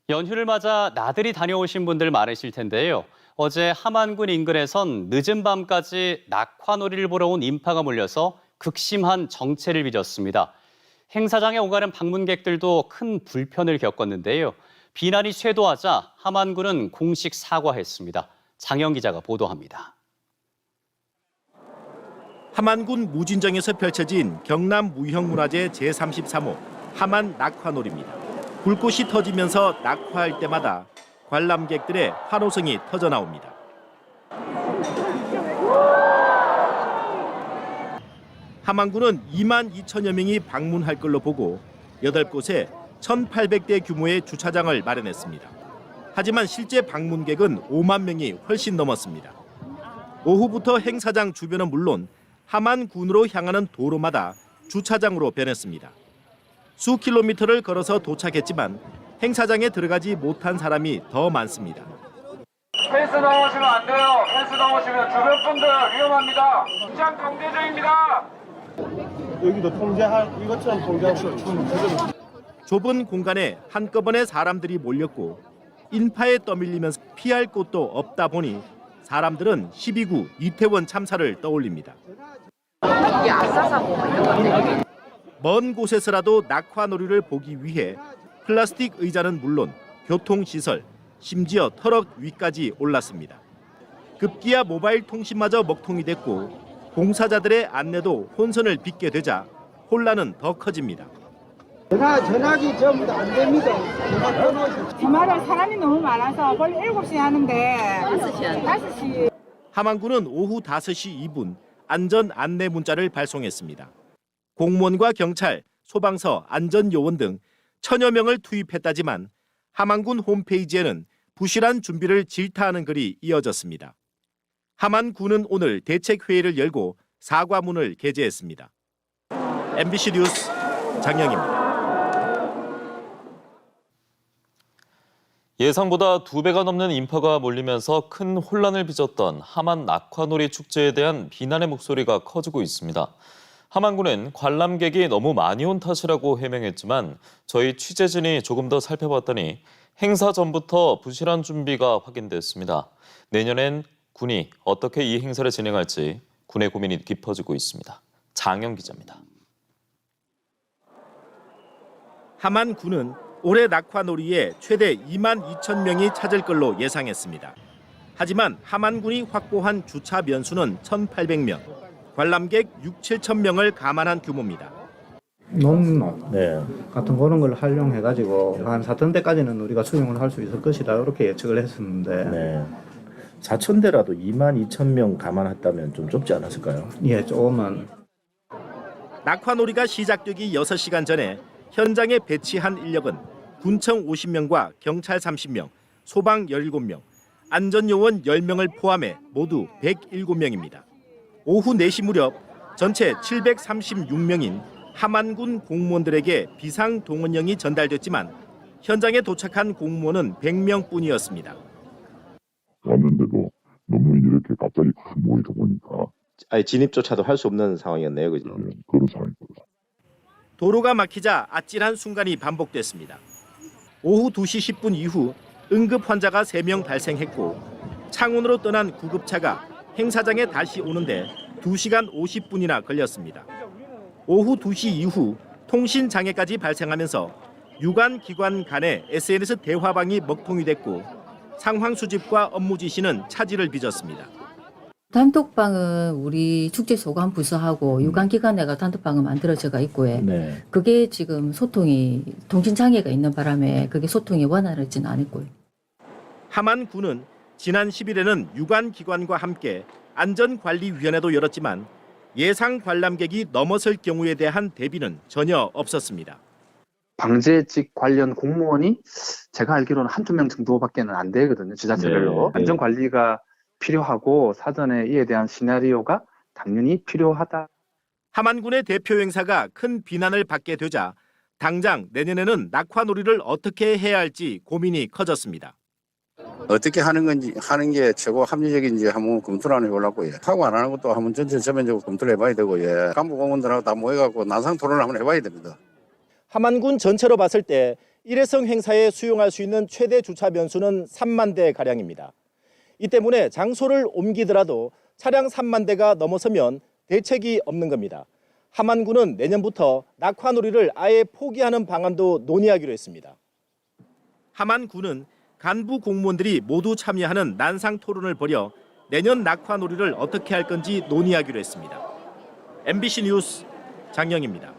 연휴를 맞아 나들이 다녀오신 분들 많으실 텐데요. 어제 함안군 인근에선 늦은 밤까지 낙화놀이를 보러 온 인파가 몰려서 극심한 정체를 빚었습니다. 행사장에 오가는 방문객들도 큰 불편을 겪었는데요. 비난이 쇄도하자 함안군은 공식 사과했습니다. 장영 기자가 보도합니다. 함안군 무진정에서 펼쳐진 경남 무형문화재 제33호 함안 낙화놀이입니다. 불꽃이 터지면서 낙화할 때마다 관람객들의 환호성이 터져 나옵니다. 함안군은 2만 2천여 명이 방문할 걸로 보고 8곳에 1,800대 규모의 주차장을 마련했습니다. 하지만 실제 방문객은 5만 명이 훨씬 넘었습니다. 오후부터 행사장 주변은 물론 함안군으로 향하는 도로마다 주차장으로 변했습니다. 수 킬로미터를 걸어서 도착했지만 행사장에 들어가지 못한 사람이 더 많습니다. 펜스 넘으시면 안 돼요. 펜스 넘으시면 주변 분들 위험합니다. 입장 통제 중입니다. 여기도 통제할 이것처럼 통제하고 좁은 공간에 한꺼번에 사람들이 몰렸고 인파에 떠밀리면서 피할 곳도 없다 보니 사람들은 12구 이태원 참사를 떠올립니다. 이게 아싸사고 이런 건데. 먼 곳에서라도 낙화놀이를 보기 위해 플라스틱 의자는 물론 교통시설, 심지어 터럭 위까지 올랐습니다. 급기야 모바일 통신마저 먹통이 됐고 봉사자들의 안내도 혼선을 빚게 되자 혼란은 더 커집니다. 전화기 전부 다 안 됩니다. 주말에 사람이 너무 많아서 원래 7시에 하는데 5시. 함안군은 오후 5시 2분 안전 안내 문자를 발송했습니다. 공무원과 경찰, 소방서, 안전요원 등 1,000여 명을 투입했다지만 함안군 홈페이지에는 부실한 준비를 질타하는 글이 이어졌습니다. 함안군은 오늘 대책회의를 열고 사과문을 게재했습니다. MBC 뉴스 장영입니다. 예상보다 2배가 넘는 인파가 몰리면서 큰 혼란을 빚었던 함안 낙화놀이 축제에 대한 비난의 목소리가 커지고 있습니다. 함안군은 관람객이 너무 많이 온 탓이라고 해명했지만 저희 취재진이 조금 더 살펴봤더니 행사 전부터 부실한 준비가 확인됐습니다. 내년엔 군이 어떻게 이 행사를 진행할지 군의 고민이 깊어지고 있습니다. 장영 기자입니다. 함안군은 올해 낙화놀이에 최대 2만 2천 명이 찾을 걸로 예상했습니다. 하지만 함안군이 확보한 주차 면수는 1,800명, 관람객 6, 7천 명을 감안한 규모입니다. 논문 같은 그런 걸 활용해가지고 한 4,000대까지는 우리가 수용을 할 수 있을 것이다 이렇게 예측을 했었는데 4,000대라도 2만 2천 명 감안했다면 좀 좁지 않았을까요? 예, 조금은. 낙화놀이가 시작되기 6시간 전에 현장에 배치한 인력은 군청 50명과 경찰 30명, 소방 17명, 안전요원 10명을 포함해 모두 107명입니다. 오후 4시 무렵 전체 736명인 함안군 공무원들에게 비상동원령이 전달됐지만 현장에 도착한 공무원은 100명뿐이었습니다. 왔는데도 너무 이렇게 갑자기 큰 모이다 보니까 아예 진입조차도 할 수 없는 상황이었네요, 그죠? 그런 상황이었어요. 도로가 막히자 아찔한 순간이 반복됐습니다. 오후 2시 10분 이후 응급 환자가 3명 발생했고 창원으로 떠난 구급차가 행사장에 다시 오는데 2시간 50분이나 걸렸습니다. 오후 2시 이후 통신 장애까지 발생하면서 유관 기관 간의 SNS 대화방이 먹통이 됐고 상황 수집과 업무 지시는 차질을 빚었습니다. 단톡방은 우리 축제 소관 부서하고 유관기관내가 단톡방을 만들어져가 있고요. 그게 지금 소통이 통신 장애가 있는 바람에 그게 소통이 원활하지는 않았고요. 함안군은 지난 10일에는 유관기관과 함께 안전관리위원회도 열었지만 예상 관람객이 넘어설 경우에 대한 대비는 전혀 없었습니다. 방재직 관련 공무원이 제가 알기로는 한두 명 정도밖에는 안 되거든요. 지자체별로. 안전관리가 필요하고 사전에 이에 대한 시나리오가 당연히 필요하다. 함안군의 대표 행사가 큰 비난을 받게 되자 당장 내년에는 낙화놀이를 어떻게 해야 할지 고민이 커졌습니다. 어떻게 하는 게 최고 합리적인지 한번 검토를 해보려고요. 하고 안 하는 것도 한번 전체적으로 검토를 해봐야 되고요. 간부공무원들하고 다 모여갖고 난상 토론을 한번 해봐야 됩니다. 함안군 전체로 봤을 때 일회성 행사에 수용할 수 있는 최대 주차 변수는 3만 대 가량입니다. 이 때문에 장소를 옮기더라도 차량 3만 대가 넘어서면 대책이 없는 겁니다. 함안군은 내년부터 낙화놀이를 아예 포기하는 방안도 논의하기로 했습니다. 함안군은 간부 공무원들이 모두 참여하는 난상 토론을 벌여 내년 낙화놀이를 어떻게 할 건지 논의하기로 했습니다. MBC 뉴스 장영입니다.